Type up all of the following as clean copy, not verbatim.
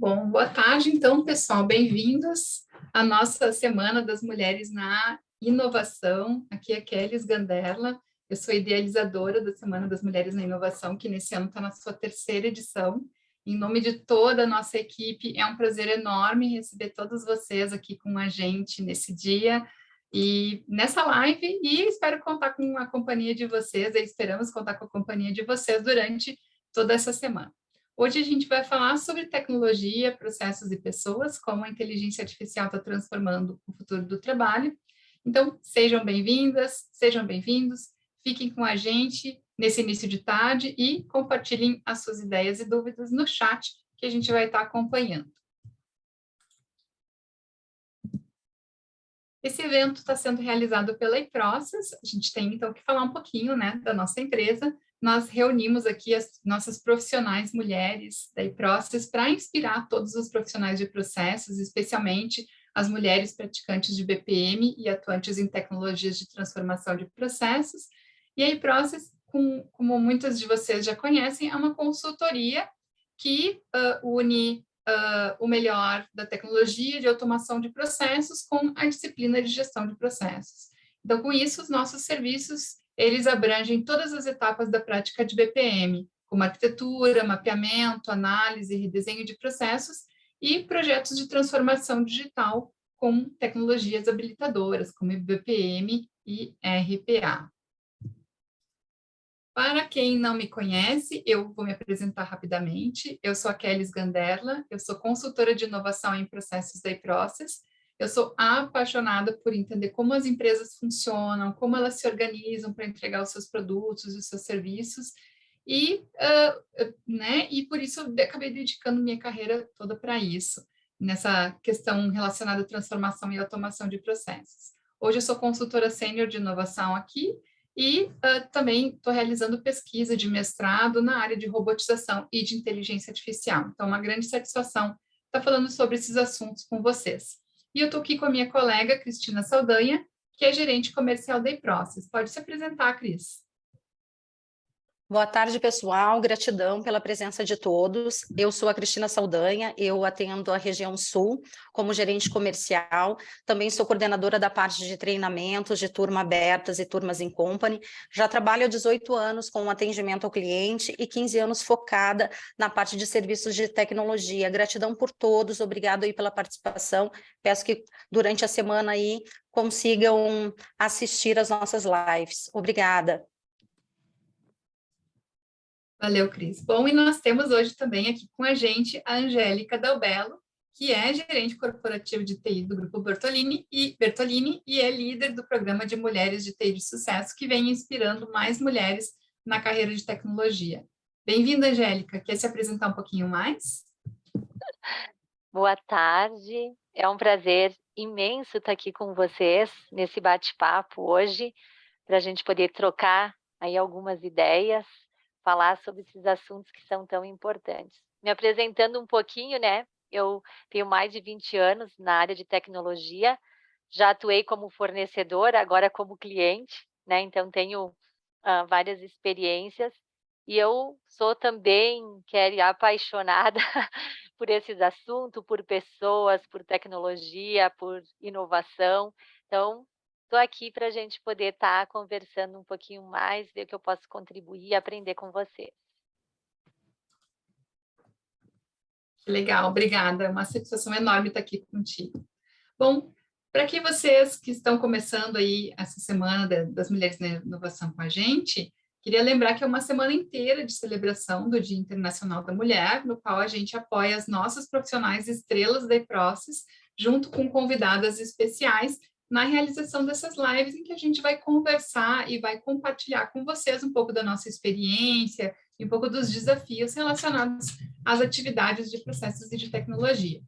Bom, boa tarde, então, pessoal. Bem-vindos à nossa Semana das Mulheres na Inovação. Aqui é Kelly Ganderla. Eu sou idealizadora da Semana das Mulheres na Inovação, que nesse ano está na sua terceira edição. Em nome de toda a nossa equipe, é um prazer enorme receber todos vocês aqui com a gente nesse dia e nessa live, e espero contar com a companhia de vocês, e esperamos contar com a companhia de vocês durante toda essa semana. Hoje a gente vai falar sobre tecnologia, processos e pessoas, como a inteligência artificial está transformando o futuro do trabalho. Então, sejam bem-vindas, sejam bem-vindos, fiquem com a gente nesse início de tarde e compartilhem as suas ideias e dúvidas no chat que a gente vai estar acompanhando. Esse evento está sendo realizado pela iProcess. A gente tem, então, que falar um pouquinho, né, da nossa empresa. Nós reunimos aqui as nossas profissionais mulheres da iProcess para inspirar todos os profissionais de processos, especialmente as mulheres praticantes de BPM e atuantes em tecnologias de transformação de processos. E a iProcess, como muitas de vocês já conhecem, é uma consultoria que une o melhor da tecnologia de automação de processos com a disciplina de gestão de processos. Então, com isso, os nossos serviços, eles abrangem todas as etapas da prática de BPM, como arquitetura, mapeamento, análise e redesenho de processos e projetos de transformação digital com tecnologias habilitadoras, como BPM e RPA. Para quem não me conhece, eu vou me apresentar rapidamente. Eu sou a Kelly Ganderla, eu sou consultora de inovação em processos da iProcess. Eu sou apaixonada por entender como as empresas funcionam, como elas se organizam para entregar os seus produtos, os seus serviços, e por isso eu acabei dedicando minha carreira toda para isso, nessa questão relacionada à transformação e automação de processos. Hoje eu sou consultora sênior de inovação aqui, e também estou realizando pesquisa de mestrado na área de robotização e de inteligência artificial. Então, uma grande satisfação estar falando sobre esses assuntos com vocês. E eu estou aqui com a minha colega, Cristina Saldanha, que é gerente comercial da iProcess. Pode se apresentar, Cris. Boa tarde, pessoal. Gratidão pela presença de todos. Eu sou a Cristina Saldanha, eu atendo a região sul como gerente comercial. Também sou coordenadora da parte de treinamentos de turma abertas e turmas em company. Já trabalho há 18 anos com atendimento ao cliente e 15 anos focada na parte de serviços de tecnologia. Gratidão por todos, obrigado aí pela participação. Peço que durante a semana aí consigam assistir às nossas lives. Obrigada. Valeu, Cris. Bom, e nós temos hoje também aqui com a gente a Angélica Dalbello, que é gerente corporativo de TI do Grupo Bertolini e é líder do programa de Mulheres de TI de Sucesso, que vem inspirando mais mulheres na carreira de tecnologia. Bem-vinda, Angélica. Quer se apresentar um pouquinho mais? Boa tarde. É um prazer imenso estar aqui com vocês nesse bate-papo hoje, para a gente poder trocar aí algumas ideias, falar sobre esses assuntos que são tão importantes. Me apresentando um pouquinho, né? Eu tenho mais de 20 anos na área de tecnologia, já atuei como fornecedora, agora como cliente, né? Então tenho várias experiências e eu sou também, Kelly, apaixonada por esses assuntos, por pessoas, por tecnologia, por inovação. Então, estou aqui para a gente poder estar conversando um pouquinho mais, ver o que eu posso contribuir e aprender com você. Legal, obrigada. É uma satisfação enorme estar aqui contigo. Bom, para que vocês que estão começando aí essa semana das Mulheres na Inovação com a gente, queria lembrar que é uma semana inteira de celebração do Dia Internacional da Mulher, no qual a gente apoia as nossas profissionais estrelas da iProcess, junto com convidadas especiais, na realização dessas lives em que a gente vai conversar e vai compartilhar com vocês um pouco da nossa experiência e um pouco dos desafios relacionados às atividades de processos e de tecnologia.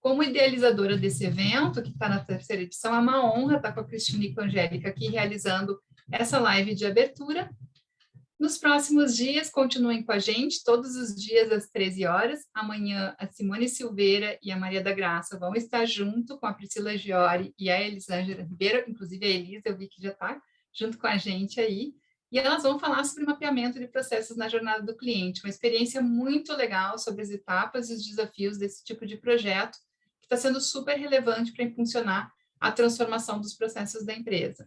Como idealizadora desse evento, que está na terceira edição, é uma honra estar com a Cristina e com a Angélica aqui realizando essa live de abertura. Nos próximos dias, continuem com a gente, todos os dias às 13 horas. Amanhã, a Simone Silveira e a Maria da Graça vão estar junto com a Priscila Giori e a Elisângela Ribeiro, inclusive a Elisa, eu vi que já está junto com a gente aí. e elas vão falar sobre mapeamento de processos na jornada do cliente, uma experiência muito legal sobre as etapas e os desafios desse tipo de projeto, que está sendo super relevante para impulsionar a transformação dos processos da empresa.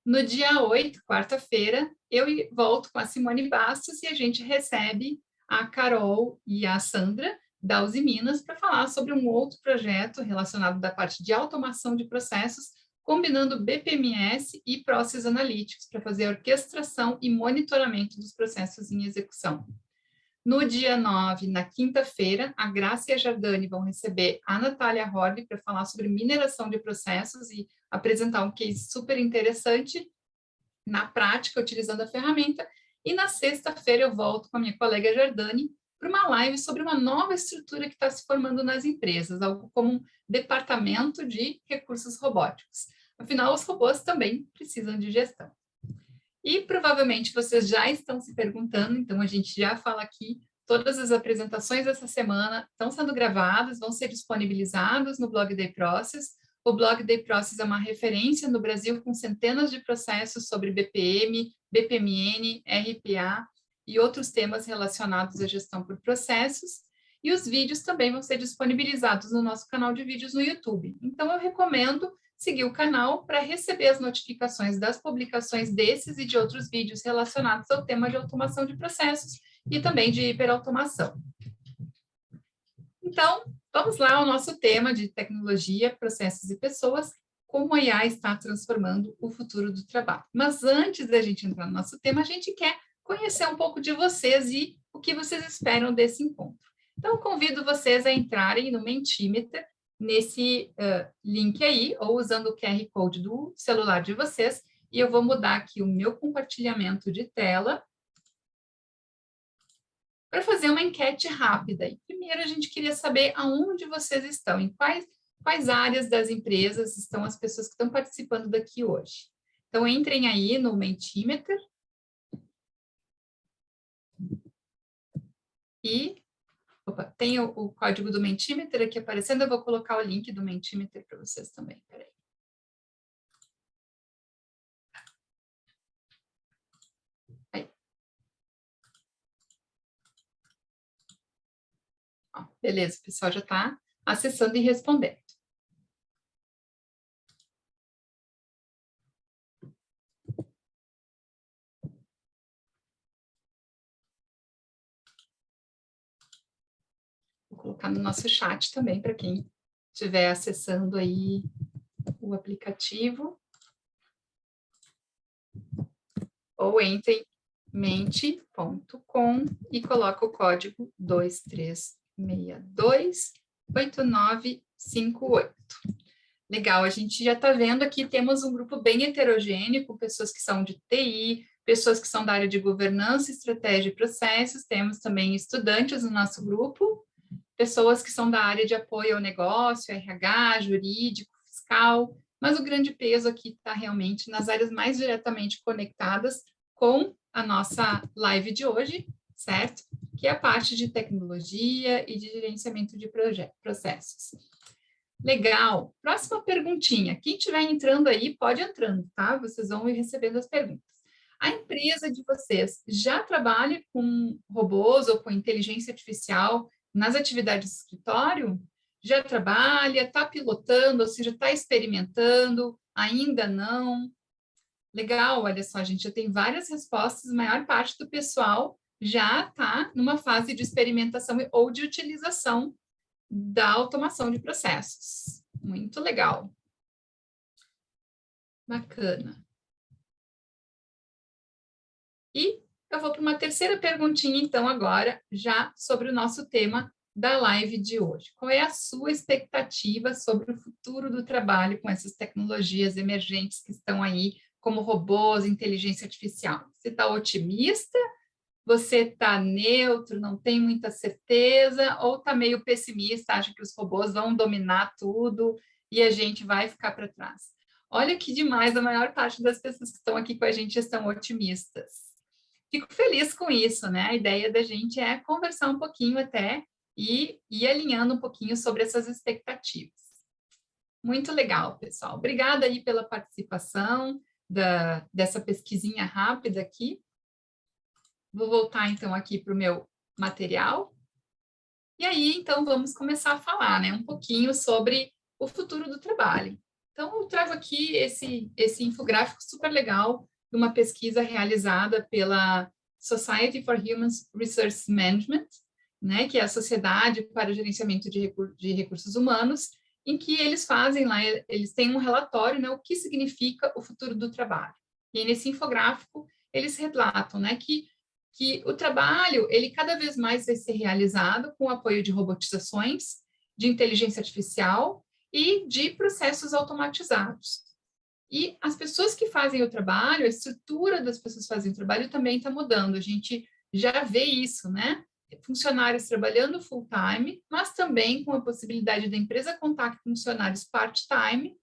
No dia 8, quarta-feira, eu volto com a Simone Bastos e a gente recebe a Carol e a Sandra, da Uzi Minas, para falar sobre um outro projeto relacionado da parte de automação de processos, combinando BPMS e Process Analytics para fazer a orquestração e monitoramento dos processos em execução. No dia 9, na quinta-feira, a Graça e a Jardane vão receber a Natália Horley para falar sobre mineração de processos e apresentar um case super interessante na prática, utilizando a ferramenta. E na sexta-feira eu volto com a minha colega Jardane para uma live sobre uma nova estrutura que está se formando nas empresas, algo como um departamento de recursos robóticos. Afinal, os robôs também precisam de gestão. E provavelmente vocês já estão se perguntando, então a gente já fala aqui, todas as apresentações dessa semana estão sendo gravadas, vão ser disponibilizadas no blog Day Process. O blog Day Process é uma referência no Brasil com centenas de processos sobre BPM, BPMN, RPA e outros temas relacionados à gestão por processos. E os vídeos também vão ser disponibilizados no nosso canal de vídeos no YouTube. Então, eu recomendo seguir o canal para receber as notificações das publicações desses e de outros vídeos relacionados ao tema de automação de processos e também de hiperautomação. Então, vamos lá ao nosso tema de tecnologia, processos e pessoas, como a IA está transformando o futuro do trabalho. Mas antes da gente entrar no nosso tema, a gente quer conhecer um pouco de vocês e o que vocês esperam desse encontro. Então, eu convido vocês a entrarem no Mentimeter, nesse link aí, ou usando o QR Code do celular de vocês, e eu vou mudar aqui o meu compartilhamento de tela para fazer uma enquete rápida. E primeiro a gente queria saber aonde vocês estão, em quais áreas das empresas estão as pessoas que estão participando daqui hoje. Então, entrem aí no Mentimeter e opa, tem o código do Mentimeter aqui aparecendo, eu vou colocar o link do Mentimeter para vocês também, peraí. Aí. Ó, beleza, o pessoal já está acessando e respondendo. Vou colocar no nosso chat também, para quem estiver acessando aí o aplicativo. Ou entre em mente.com e coloca o código 23628958. Legal, a gente já está vendo aqui, temos um grupo bem heterogêneo, com pessoas que são de TI, pessoas que são da área de governança, estratégia e processos, temos também estudantes no nosso grupo, pessoas que são da área de apoio ao negócio, RH, jurídico, fiscal, mas o grande peso aqui está realmente nas áreas mais diretamente conectadas com a nossa live de hoje, certo? Que é a parte de tecnologia e de gerenciamento de processos. Legal. Próxima perguntinha. Quem estiver entrando aí, pode entrando, tá? Vocês vão ir recebendo as perguntas. A empresa de vocês já trabalha com robôs ou com inteligência artificial nas atividades de escritório? Já trabalha, está pilotando, ou seja, está experimentando, ainda não? Legal, olha só, a gente já tem várias respostas, a maior parte do pessoal já está numa fase de experimentação ou de utilização da automação de processos. Muito legal. Bacana. E eu vou para uma terceira perguntinha, então, agora, já sobre o nosso tema da live de hoje. Qual é a sua expectativa sobre o futuro do trabalho com essas tecnologias emergentes que estão aí, como robôs, inteligência artificial? Você está otimista? Você está neutro, não tem muita certeza? Ou está meio pessimista, acha que os robôs vão dominar tudo e a gente vai ficar para trás? Olha que demais, a maior parte das pessoas que estão aqui com a gente estão otimistas. Fico feliz com isso, né? A ideia da gente é conversar um pouquinho até e ir alinhando um pouquinho sobre essas expectativas. Muito legal, pessoal. Obrigada aí pela participação. dessa pesquisinha rápida aqui. Vou voltar, então, aqui para o meu material. E aí, então, vamos começar a falar, né, um pouquinho sobre o futuro do trabalho. Então, eu trago aqui esse infográfico super legal de uma pesquisa realizada pela Society for Human Resource Management, né, que é a Sociedade para o Gerenciamento de Recursos Humanos, em que eles fazem lá, eles têm um relatório, né, o que significa o futuro do trabalho. E aí, nesse infográfico, eles relatam, né, que o trabalho, ele cada vez mais vai ser realizado com o apoio de robotizações, de inteligência artificial e de processos automatizados. E as pessoas que fazem o trabalho, a estrutura das pessoas que fazem o trabalho também está mudando. A gente já vê isso, né? Funcionários trabalhando full-time, mas também com a possibilidade da empresa contar com funcionários part-time,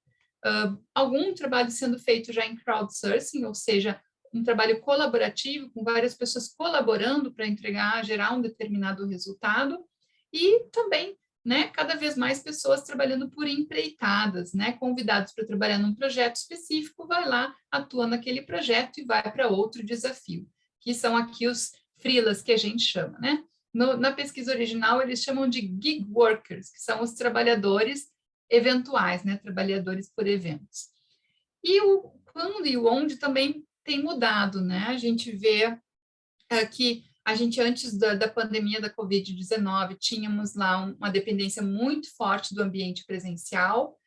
algum trabalho sendo feito já em crowdsourcing, ou seja, um trabalho colaborativo, com várias pessoas colaborando para gerar um determinado resultado, e também, né, cada vez mais pessoas trabalhando por empreitadas, né, convidados para trabalhar num projeto específico, vai lá, atua naquele projeto e vai para outro desafio, que são aqui os freelas que a gente chama, né? Na pesquisa original, eles chamam de gig workers, que são os trabalhadores eventuais, né, trabalhadores por eventos. E o quando e o onde também tem mudado, né? A gente vê que a gente, antes da pandemia da Covid-19, tínhamos lá uma dependência muito forte do ambiente presencial.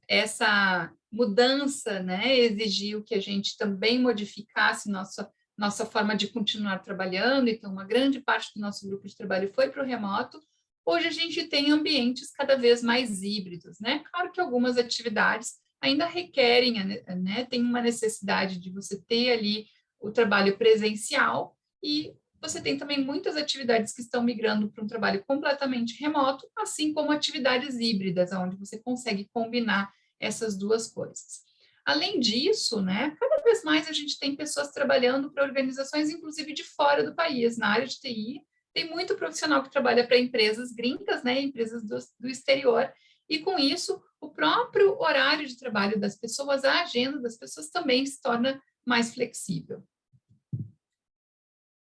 Essa mudança, né, exigiu que a gente também modificasse nossa forma de continuar trabalhando, então uma grande parte do nosso grupo de trabalho foi para o remoto. Hoje a gente tem ambientes cada vez mais híbridos, né? Claro que algumas atividades ainda requerem, né, tem uma necessidade de você ter ali o trabalho presencial, e você tem também muitas atividades que estão migrando para um trabalho completamente remoto, assim como atividades híbridas, onde você consegue combinar essas duas coisas. Além disso, né, cada vez mais a gente tem pessoas trabalhando para organizações, inclusive de fora do país, na área de TI, tem muito profissional que trabalha para empresas gringas, né, empresas do exterior, e com isso, o próprio horário de trabalho das pessoas, a agenda das pessoas também se torna mais flexível.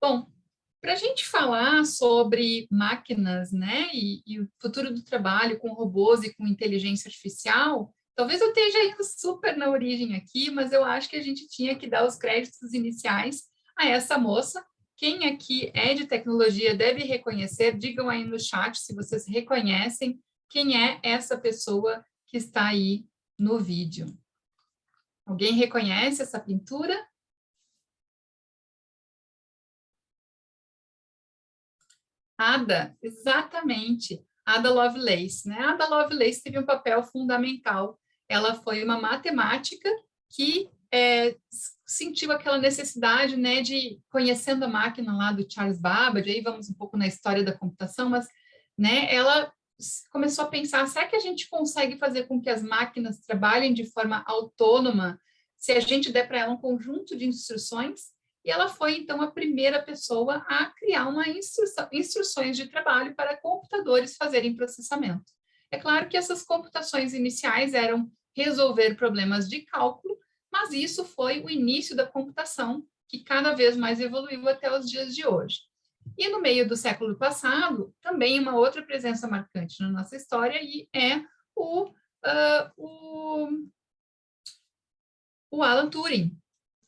Bom, para a gente falar sobre máquinas, né, e o futuro do trabalho com robôs e com inteligência artificial, talvez eu esteja indo super na origem aqui, mas eu acho que a gente tinha que dar os créditos iniciais a essa moça. Quem aqui é de tecnologia deve reconhecer, digam aí no chat se vocês reconhecem quem é essa pessoa que está aí no vídeo. Alguém reconhece essa pintura? Ada, exatamente. Ada Lovelace, né? Ada Lovelace teve um papel fundamental. Ela foi uma matemática que sentiu aquela necessidade, né, de, conhecendo a máquina lá do Charles Babbage, aí vamos um pouco na história da computação, mas, né, ela começou a pensar, será que a gente consegue fazer com que as máquinas trabalhem de forma autônoma se a gente der para ela um conjunto de instruções? E ela foi, então, a primeira pessoa a criar instruções de trabalho para computadores fazerem processamento. É claro que essas computações iniciais eram resolver problemas de cálculo, mas isso foi o início da computação, que cada vez mais evoluiu até os dias de hoje. E no meio do século passado, também uma outra presença marcante na nossa história e é o Alan Turing.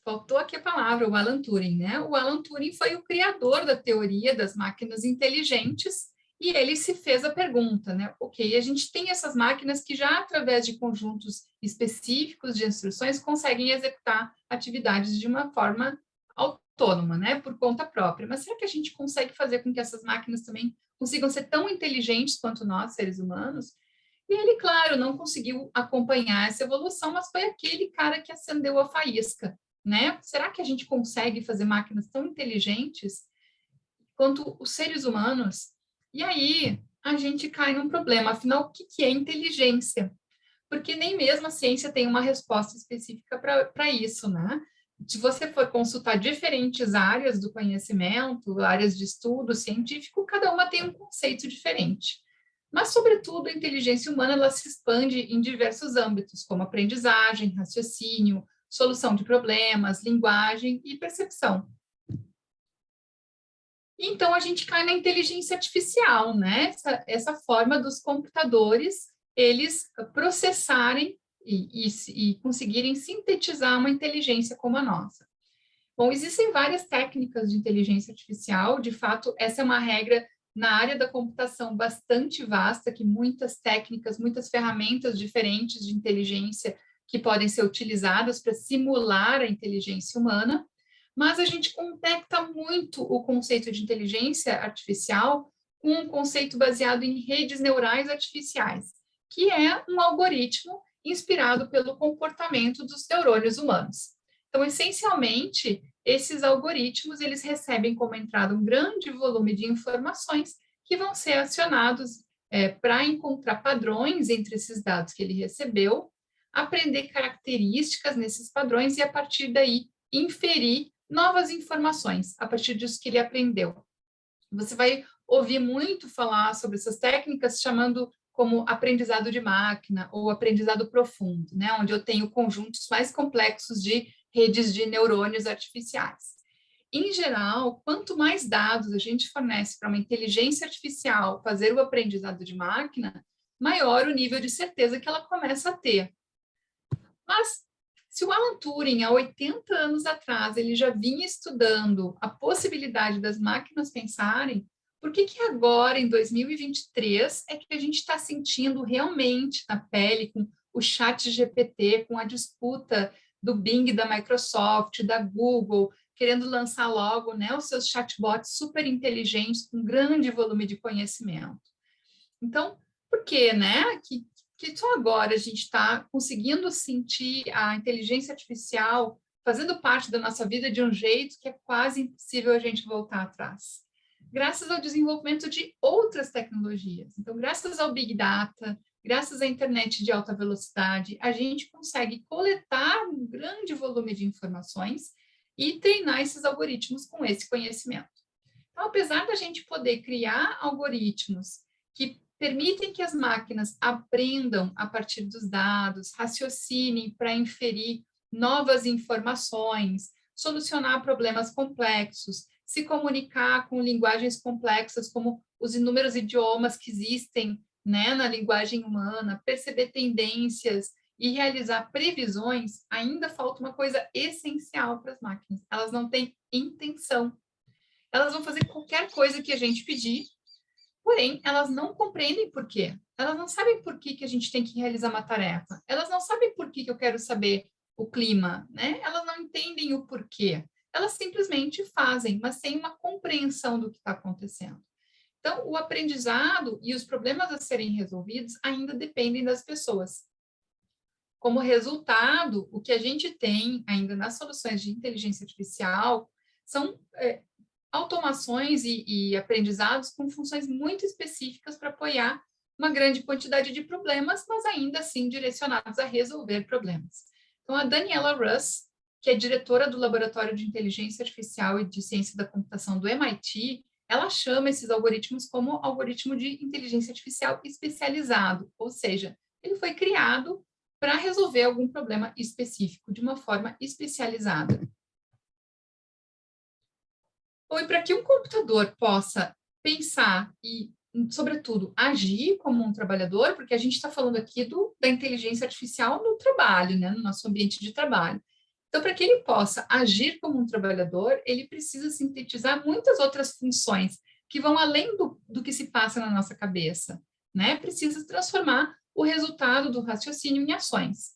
Faltou aqui a palavra, o Alan Turing, né? O Alan Turing foi o criador da teoria das máquinas inteligentes, e ele se fez a pergunta, né? Ok, a gente tem essas máquinas que já, através de conjuntos específicos de instruções, conseguem executar atividades de uma forma autônoma, né? Por conta própria. Mas será que a gente consegue fazer com que essas máquinas também consigam ser tão inteligentes quanto nós, seres humanos? E ele, claro, não conseguiu acompanhar essa evolução, mas foi aquele cara que acendeu a faísca, né? Será que a gente consegue fazer máquinas tão inteligentes quanto os seres humanos? E aí a gente cai num problema. Afinal, o que é inteligência? Porque nem mesmo a ciência tem uma resposta específica para isso, né? Se você for consultar diferentes áreas do conhecimento, áreas de estudo científico, cada uma tem um conceito diferente. Mas, sobretudo, a inteligência humana ela se expande em diversos âmbitos, como aprendizagem, raciocínio, solução de problemas, linguagem e percepção. Então, a gente cai na inteligência artificial, né? Essa forma dos computadores, eles processarem e conseguirem sintetizar uma inteligência como a nossa. Bom, existem várias técnicas de inteligência artificial, de fato, essa é uma regra na área da computação bastante vasta, que muitas técnicas, muitas ferramentas diferentes de inteligência que podem ser utilizadas para simular a inteligência humana, mas a gente conecta muito o conceito de inteligência artificial com um conceito baseado em redes neurais artificiais, que é um algoritmo inspirado pelo comportamento dos neurônios humanos. Então, essencialmente, esses algoritmos, eles recebem como entrada um grande volume de informações que vão ser acionados para encontrar padrões entre esses dados que ele recebeu, aprender características nesses padrões e, a partir daí, inferir novas informações a partir disso que ele aprendeu. Você vai ouvir muito falar sobre essas técnicas chamando como aprendizado de máquina ou aprendizado profundo, né? Onde eu tenho conjuntos mais complexos de redes de neurônios artificiais. Em geral, quanto mais dados a gente fornece para uma inteligência artificial fazer o aprendizado de máquina, maior o nível de certeza que ela começa a ter. Mas se o Alan Turing, há 80 anos atrás, ele já vinha estudando a possibilidade das máquinas pensarem, por que agora, em 2023, é que a gente está sentindo realmente na pele com o ChatGPT, com a disputa do Bing da Microsoft, da Google, querendo lançar logo, né, os seus chatbots super inteligentes, com grande volume de conhecimento. Então, por que, né, que só agora a gente está conseguindo sentir a inteligência artificial fazendo parte da nossa vida de um jeito que é quase impossível a gente voltar atrás. Graças ao desenvolvimento de outras tecnologias. Então, graças ao Big Data, graças à internet de alta velocidade, a gente consegue coletar um grande volume de informações e treinar esses algoritmos com esse conhecimento. Então, apesar da gente poder criar algoritmos que permitem que as máquinas aprendam a partir dos dados, raciocinem para inferir novas informações, solucionar problemas complexos, se comunicar com linguagens complexas, como os inúmeros idiomas que existem, né, na linguagem humana, perceber tendências e realizar previsões, ainda falta uma coisa essencial para as máquinas. Elas não têm intenção. Elas vão fazer qualquer coisa que a gente pedir, porém, elas não compreendem por quê. Elas não sabem por que a gente tem que realizar uma tarefa. Elas não sabem por que eu quero saber o clima, né? Elas não entendem o porquê. Elas simplesmente fazem, mas sem uma compreensão do que está acontecendo. Então, o aprendizado e os problemas a serem resolvidos ainda dependem das pessoas. Como resultado, o que a gente tem ainda nas soluções de inteligência artificial são automações e aprendizados com funções muito específicas para apoiar uma grande quantidade de problemas, mas ainda assim direcionados a resolver problemas. Então, a Daniela Russ, que é diretora do Laboratório de Inteligência Artificial e de Ciência da Computação do MIT, ela chama esses algoritmos como algoritmo de inteligência artificial especializado, ou seja, ele foi criado para resolver algum problema específico de uma forma especializada. E para que um computador possa pensar e, sobretudo, agir como um trabalhador, porque a gente está falando aqui da inteligência artificial no trabalho, né, no nosso ambiente de trabalho. Então, para que ele possa agir como um trabalhador, ele precisa sintetizar muitas outras funções que vão além do que se passa na nossa cabeça, né? Precisa transformar o resultado do raciocínio em ações.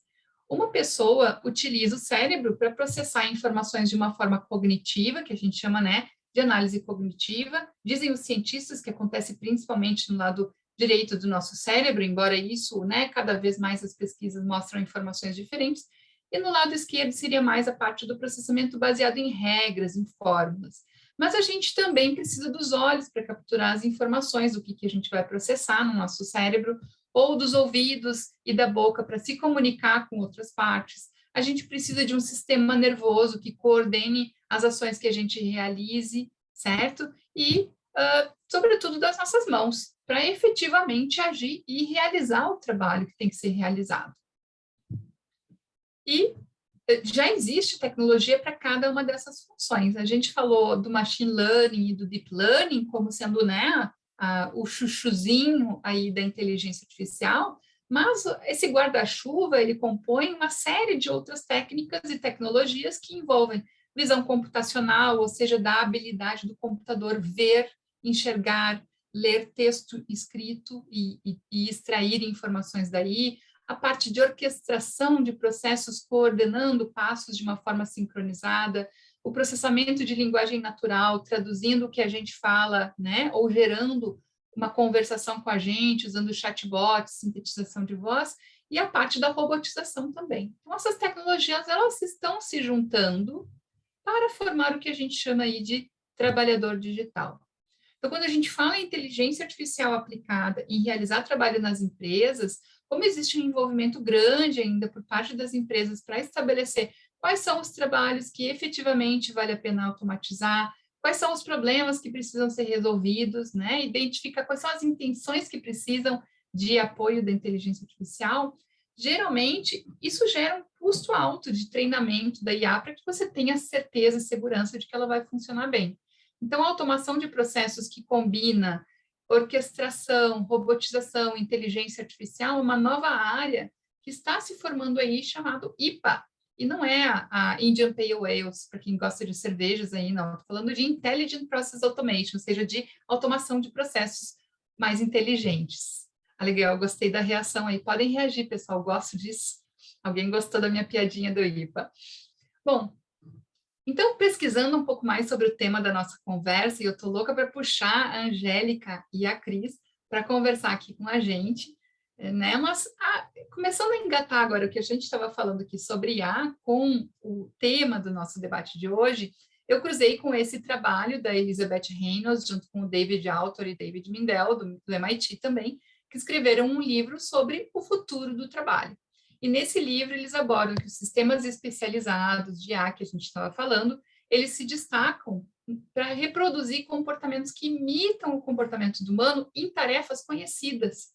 Uma pessoa utiliza o cérebro para processar informações de uma forma cognitiva, que a gente chama, né, de análise cognitiva. Dizem os cientistas que acontece principalmente no lado direito do nosso cérebro, embora isso, né, cada vez mais as pesquisas mostram informações diferentes, e no lado esquerdo seria mais a parte do processamento baseado em regras, em fórmulas. Mas a gente também precisa dos olhos para capturar as informações do que a gente vai processar no nosso cérebro, ou dos ouvidos e da boca para se comunicar com outras partes. A gente precisa de um sistema nervoso que coordene as ações que a gente realize, certo? E, sobretudo, das nossas mãos, para efetivamente agir e realizar o trabalho que tem que ser realizado. E já existe tecnologia para cada uma dessas funções. A gente falou do machine learning e do deep learning como sendo, né, o chuchuzinho aí da inteligência artificial, mas esse guarda-chuva, ele compõe uma série de outras técnicas e tecnologias que envolvem visão computacional, ou seja, da habilidade do computador ver, enxergar, ler texto escrito e extrair informações daí, a parte de orquestração de processos coordenando passos de uma forma sincronizada, o processamento de linguagem natural, traduzindo o que a gente fala, né, ou gerando uma conversação com a gente, usando chatbots, sintetização de voz, e a parte da robotização também. Então, essas tecnologias, elas estão se juntando para formar o que a gente chama aí de trabalhador digital. Então, quando a gente fala em inteligência artificial aplicada em realizar trabalho nas empresas, como existe um envolvimento grande ainda por parte das empresas para estabelecer quais são os trabalhos que efetivamente vale a pena automatizar, quais são os problemas que precisam ser resolvidos, né? Identificar quais são as intenções que precisam de apoio da inteligência artificial, geralmente isso gera um custo alto de treinamento da IA para que você tenha certeza e segurança de que ela vai funcionar bem. Então, a automação de processos que combina orquestração, robotização, inteligência artificial, uma nova área que está se formando aí, chamado IPA. E não é a Indian Pale Ales, para quem gosta de cervejas aí, não. Estou falando de Intelligent Process Automation, ou seja, de automação de processos mais inteligentes. Ah, legal, gostei da reação aí. Podem reagir, pessoal, gosto disso. Alguém gostou da minha piadinha do IPA? Bom, então, pesquisando um pouco mais sobre o tema da nossa conversa, e eu estou louca para puxar a Angélica e a Cris para conversar aqui com a gente, né? Mas, começando a engatar agora o que a gente estava falando aqui sobre IA com o tema do nosso debate de hoje, eu cruzei com esse trabalho da Elizabeth Reynolds, junto com o David Autor e David Mindell, do MIT também, que escreveram um livro sobre o futuro do trabalho. E nesse livro eles abordam que os sistemas especializados de IA que a gente estava falando, eles se destacam para reproduzir comportamentos que imitam o comportamento do humano em tarefas conhecidas.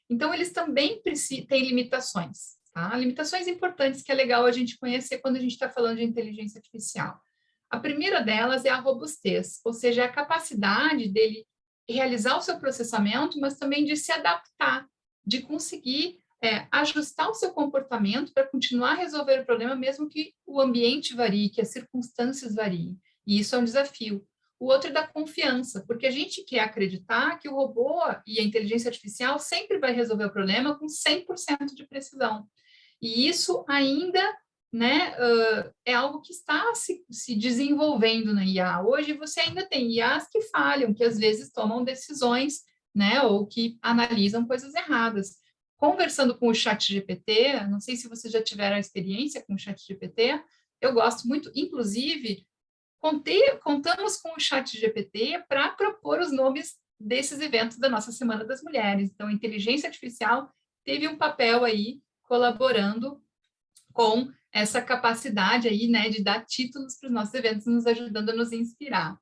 Então, eles também têm limitações, tá? Limitações importantes que é legal a gente conhecer quando a gente está falando de inteligência artificial. A primeira delas é a robustez, ou seja, a capacidade dele realizar o seu processamento, mas também de se adaptar, de conseguir ajustar o seu comportamento para continuar a resolver o problema, mesmo que o ambiente varie, que as circunstâncias variem. E isso é um desafio. O outro é da confiança, porque a gente quer acreditar que o robô e a inteligência artificial sempre vai resolver o problema com 100% de precisão. E isso ainda, né, é algo que está se desenvolvendo na IA. Hoje você ainda tem IAs que falham, que às vezes tomam decisões, né, ou que analisam coisas erradas. Conversando com o ChatGPT, não sei se vocês já tiveram a experiência com o ChatGPT, eu gosto muito, inclusive, contamos com o ChatGPT para propor os nomes desses eventos da nossa Semana das Mulheres. Então, a inteligência artificial teve um papel aí colaborando com essa capacidade aí, né, de dar títulos para os nossos eventos, nos ajudando a nos inspirar.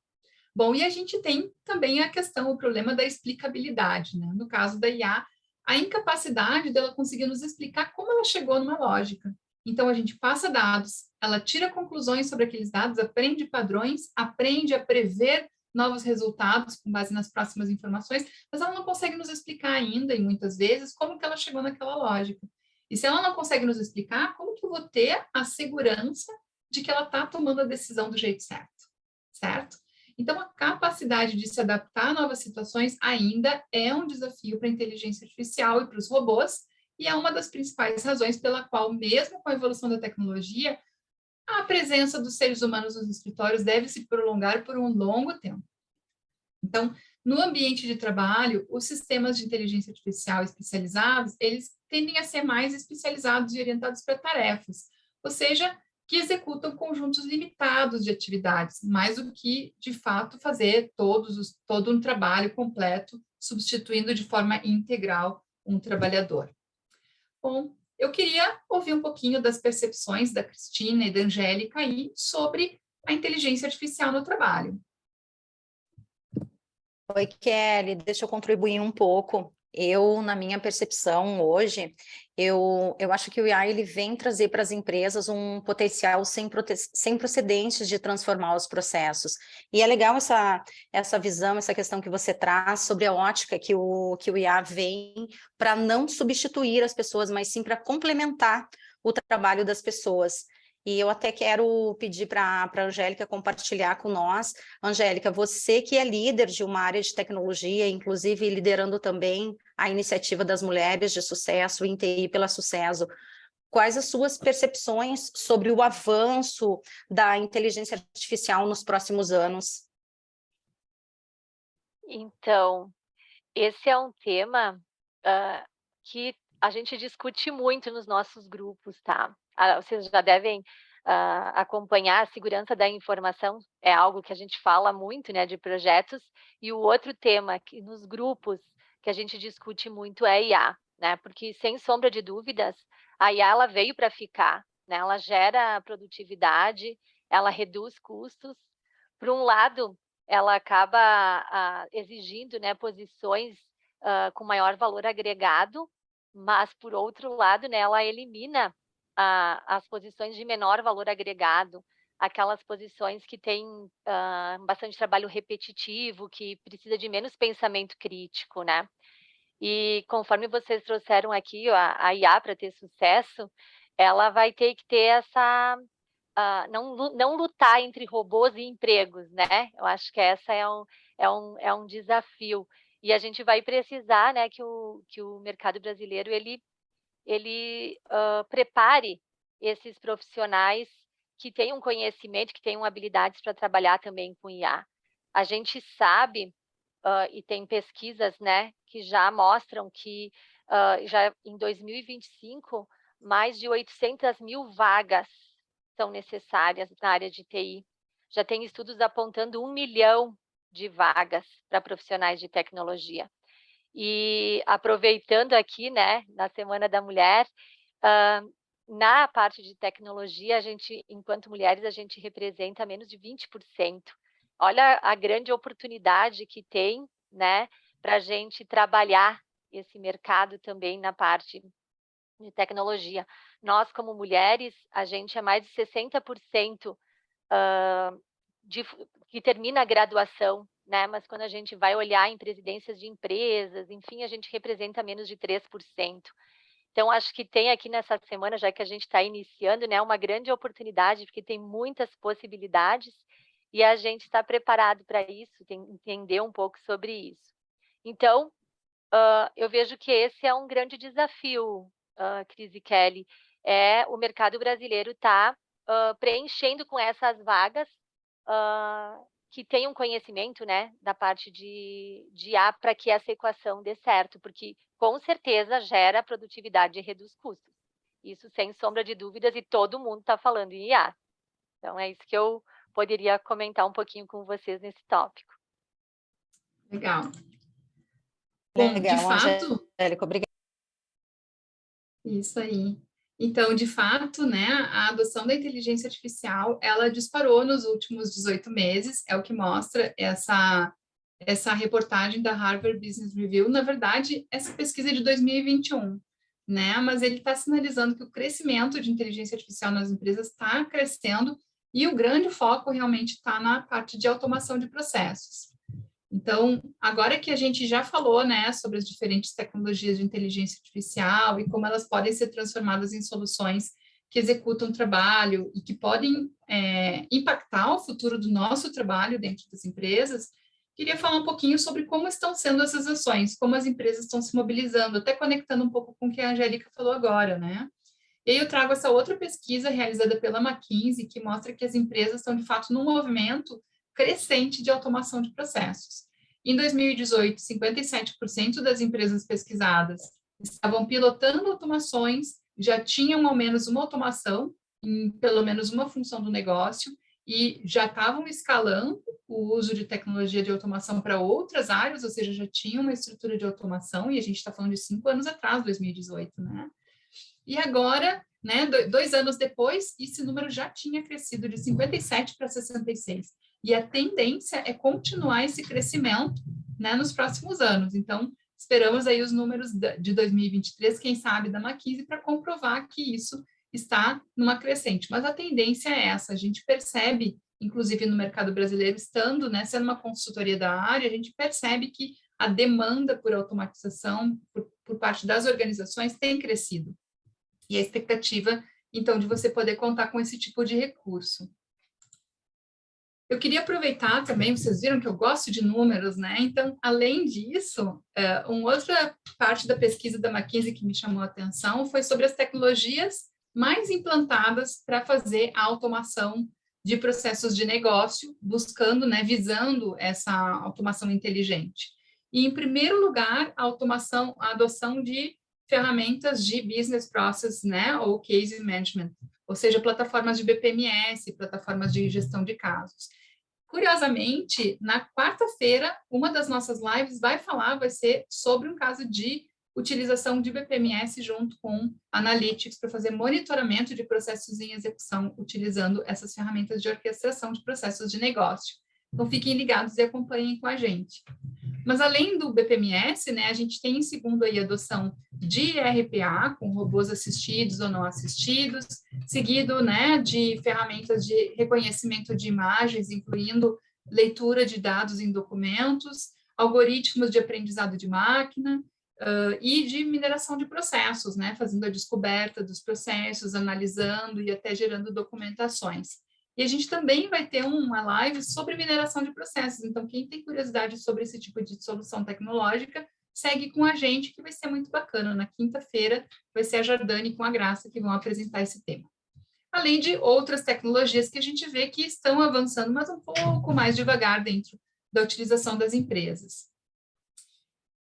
Bom, e a gente tem também a questão, o problema da explicabilidade, né? No caso da IA, a incapacidade dela conseguir nos explicar como ela chegou numa lógica. Então, a gente passa dados, ela tira conclusões sobre aqueles dados, aprende padrões, aprende a prever novos resultados com base nas próximas informações, mas ela não consegue nos explicar ainda, e muitas vezes, como que ela chegou naquela lógica. E se ela não consegue nos explicar, como que eu vou ter a segurança de que ela está tomando a decisão do jeito certo? Certo? Então, a capacidade de se adaptar a novas situações ainda é um desafio para a inteligência artificial e para os robôs, e é uma das principais razões pela qual, mesmo com a evolução da tecnologia, a presença dos seres humanos nos escritórios deve se prolongar por um longo tempo. Então, no ambiente de trabalho, os sistemas de inteligência artificial especializados, eles tendem a ser mais especializados e orientados para tarefas, ou seja, que executam conjuntos limitados de atividades, mais do que, de fato, fazer todo um trabalho completo, substituindo de forma integral um trabalhador. Bom, eu queria ouvir um pouquinho das percepções da Cristina e da Angélica aí sobre a inteligência artificial no trabalho. Oi, Kelly, deixa eu contribuir um pouco Na minha percepção hoje, eu acho que o IA ele vem trazer para as empresas um potencial sem precedentes de transformar os processos. E é legal essa visão, essa questão que você traz sobre a ótica que o IA vem para não substituir as pessoas, mas sim para complementar o trabalho das pessoas. E eu até quero pedir para a Angélica compartilhar com nós. Angélica, você que é líder de uma área de tecnologia, inclusive liderando também a iniciativa das mulheres de sucesso, em TI pela Sucesso, quais as suas percepções sobre o avanço da inteligência artificial nos próximos anos? Então, esse é um tema que a gente discute muito nos nossos grupos, tá? Vocês já devem acompanhar a segurança da informação, é algo que a gente fala muito, né, de projetos, e o outro tema que nos grupos que a gente discute muito é IA, né? Porque, sem sombra de dúvidas, a IA ela veio para ficar, né? Ela gera produtividade, ela reduz custos. Por um lado, ela acaba exigindo, né, posições com maior valor agregado, mas, por outro lado, né, ela elimina as posições de menor valor agregado, aquelas posições que têm bastante trabalho repetitivo, que precisa de menos pensamento crítico, né? E conforme vocês trouxeram aqui, a IA para ter sucesso, ela vai ter que ter essa não lutar entre robôs e empregos, né? Eu acho que essa é um desafio. E a gente vai precisar, né, que o mercado brasileiro ele prepare esses profissionais que tenham conhecimento, que tenham habilidades para trabalhar também com IA. A gente sabe, e tem pesquisas, né, que já mostram que já em 2025, mais de 800.000 vagas são necessárias na área de TI. Já tem estudos apontando 1 milhão de vagas para profissionais de tecnologia. E aproveitando aqui, né, na Semana da Mulher, na parte de tecnologia, a gente, enquanto mulheres, a gente representa menos de 20%. Olha a grande oportunidade que tem, né, para a gente trabalhar esse mercado também na parte de tecnologia. Nós, como mulheres, a gente é mais de 60% que termina a graduação, né? Mas quando a gente vai olhar em presidências de empresas, enfim, a gente representa menos de 3%. Então, acho que tem aqui nessa semana, já que a gente está iniciando, né, uma grande oportunidade, porque tem muitas possibilidades e a gente está preparado para isso, tem que entender um pouco sobre isso. Então, eu vejo que esse é um grande desafio, Cris e Kelly, o mercado brasileiro está preenchendo com essas vagas que tenham conhecimento, né, da parte de IA para que essa equação dê certo, porque com certeza gera produtividade e reduz custos. Isso sem sombra de dúvidas, e todo mundo está falando em IA. Então é isso que eu poderia comentar um pouquinho com vocês nesse tópico. Legal. Bom, Legal, de fato, Angélica, obrigada. Isso aí. Então, de fato, né, a adoção da inteligência artificial, ela disparou nos últimos 18 meses, é o que mostra essa reportagem da Harvard Business Review. Na verdade, essa pesquisa é de 2021, né, mas ele está sinalizando que o crescimento de inteligência artificial nas empresas está crescendo e o grande foco realmente está na parte de automação de processos. Então, agora que a gente já falou, né, sobre as diferentes tecnologias de inteligência artificial e como elas podem ser transformadas em soluções que executam trabalho e que podem impactar o futuro do nosso trabalho dentro das empresas, queria falar um pouquinho sobre como estão sendo essas ações, como as empresas estão se mobilizando, até conectando um pouco com o que a Angélica falou agora, né? E aí eu trago essa outra pesquisa realizada pela McKinsey, que mostra que as empresas estão, de fato, num movimento crescente de automação de processos. Em 2018, 57% das empresas pesquisadas estavam pilotando automações, já tinham ao menos uma automação em pelo menos uma função do negócio e já estavam escalando o uso de tecnologia de automação para outras áreas, ou seja, já tinham uma estrutura de automação, e a gente está falando de 5 anos atrás, 2018, né? E agora, né, 2 anos depois, esse número já tinha crescido de 57 para 66. E a tendência é continuar esse crescimento, né, nos próximos anos. Então, esperamos aí os números de 2023, quem sabe da McKinsey, para comprovar que isso está numa crescente. Mas a tendência é essa, a gente percebe, inclusive no mercado brasileiro, estando, né, sendo uma consultoria da área, a gente percebe que a demanda por automatização por parte das organizações tem crescido. E a expectativa, então, de você poder contar com esse tipo de recurso. Eu queria aproveitar também, vocês viram que eu gosto de números, né? Então, além disso, uma outra parte da pesquisa da McKinsey que me chamou a atenção foi sobre as tecnologias mais implantadas para fazer a automação de processos de negócio, buscando, né, visando essa automação inteligente. E, em primeiro lugar, a adoção de ferramentas de business process, né, ou case management, ou seja, plataformas de BPMS, plataformas de gestão de casos. Curiosamente, na quarta-feira, uma das nossas lives vai ser sobre um caso de utilização de BPMS junto com Analytics para fazer monitoramento de processos em execução, utilizando essas ferramentas de orquestração de processos de negócio. Então, fiquem ligados e acompanhem com a gente. Mas, além do BPMS, né, a gente tem, em segundo, aí, a adoção de RPA, com robôs assistidos ou não assistidos, seguido, né, de ferramentas de reconhecimento de imagens, incluindo leitura de dados em documentos, algoritmos de aprendizado de máquina, e de mineração de processos, né, fazendo a descoberta dos processos, analisando e até gerando documentações. E a gente também vai ter uma live sobre mineração de processos. Então, quem tem curiosidade sobre esse tipo de solução tecnológica, segue com a gente, que vai ser muito bacana. Na quinta-feira, vai ser a Jordane com a Graça que vão apresentar esse tema. Além de outras tecnologias que a gente vê que estão avançando, mas um pouco mais devagar dentro da utilização das empresas.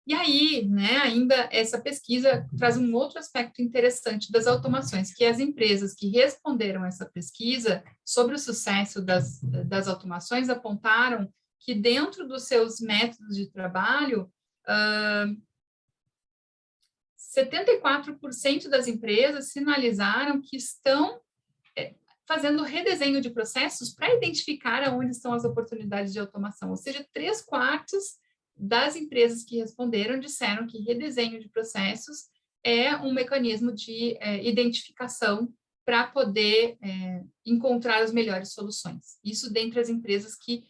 E aí, né, ainda essa pesquisa traz um outro aspecto interessante das automações, que as empresas que responderam essa pesquisa sobre o sucesso das automações apontaram que dentro dos seus métodos de trabalho, 74% das empresas sinalizaram que estão fazendo redesenho de processos para identificar aonde estão as oportunidades de automação, ou seja, 3/4 das empresas que responderam disseram que redesenho de processos é um mecanismo de identificação para poder encontrar as melhores soluções. Isso dentre as empresas que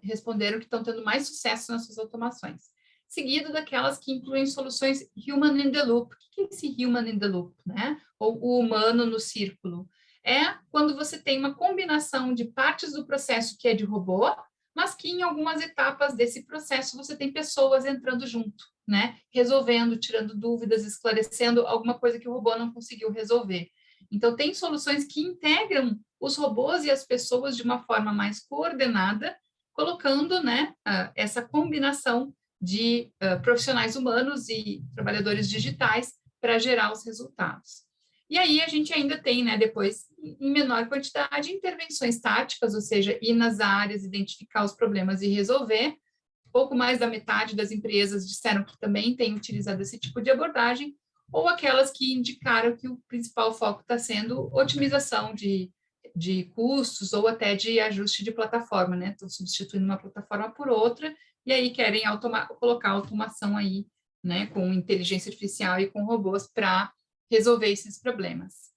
responderam que estão tendo mais sucesso nas suas automações. Seguido daquelas que incluem soluções human in the loop. O que é esse human in the loop, né? Ou o humano no círculo? É quando você tem uma combinação de partes do processo que é de robô, mas que em algumas etapas desse processo você tem pessoas entrando junto, né? Resolvendo, tirando dúvidas, esclarecendo alguma coisa que o robô não conseguiu resolver. Então, tem soluções que integram os robôs e as pessoas de uma forma mais coordenada, colocando, né, essa combinação de profissionais humanos e trabalhadores digitais para gerar os resultados. E aí a gente ainda tem, né, depois, em menor quantidade, intervenções táticas, ou seja, ir nas áreas, identificar os problemas e resolver. Pouco mais da metade das empresas disseram que também têm utilizado esse tipo de abordagem, ou aquelas que indicaram que o principal foco está sendo otimização de custos ou até de ajuste de plataforma, né? Estão substituindo uma plataforma por outra, e aí querem colocar automação aí, né, com inteligência artificial e com robôs para resolver esses problemas.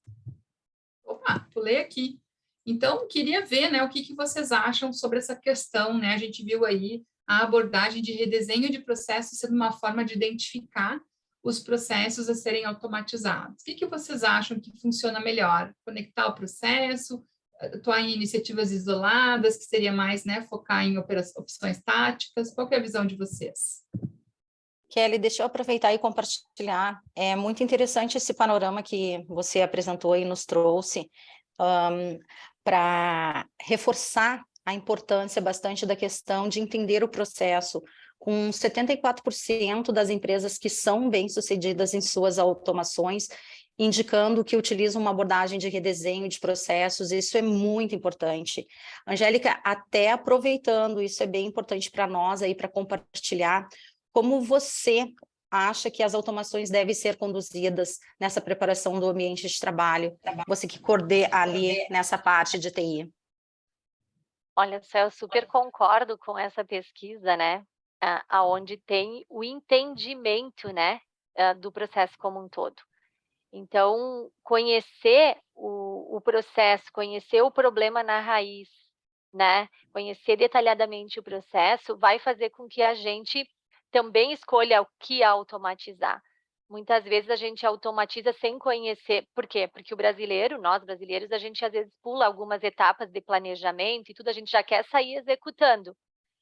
Opa, pulei aqui. Então, queria ver, né, o que vocês acham sobre essa questão, né? A gente viu aí a abordagem de redesenho de processos sendo uma forma de identificar os processos a serem automatizados. O que vocês acham que funciona melhor? Conectar o processo, atuar em iniciativas isoladas, que seria mais, né, focar em opções táticas? Qual que é a visão de vocês? Kelly, deixa eu aproveitar e compartilhar. É muito interessante esse panorama que você apresentou e nos trouxe para reforçar a importância bastante da questão de entender o processo, com 74% das empresas que são bem-sucedidas em suas automações, indicando que utilizam uma abordagem de redesenho de processos. Isso é muito importante. Angélica, até aproveitando, isso é bem importante para nós aí, para compartilhar. Como você acha que as automações devem ser conduzidas nessa preparação do ambiente de trabalho? Você que coordena ali nessa parte de TI. Olha só, eu super concordo com essa pesquisa, né? aonde tem o entendimento, né, do processo como um todo. Então, conhecer o processo, conhecer o problema na raiz, né, conhecer detalhadamente o processo, vai fazer com que a gente também escolha o que automatizar. Muitas vezes a gente automatiza sem conhecer. Por quê? Porque o brasileiro, nós brasileiros, a gente às vezes pula algumas etapas de planejamento e tudo, a gente já quer sair executando.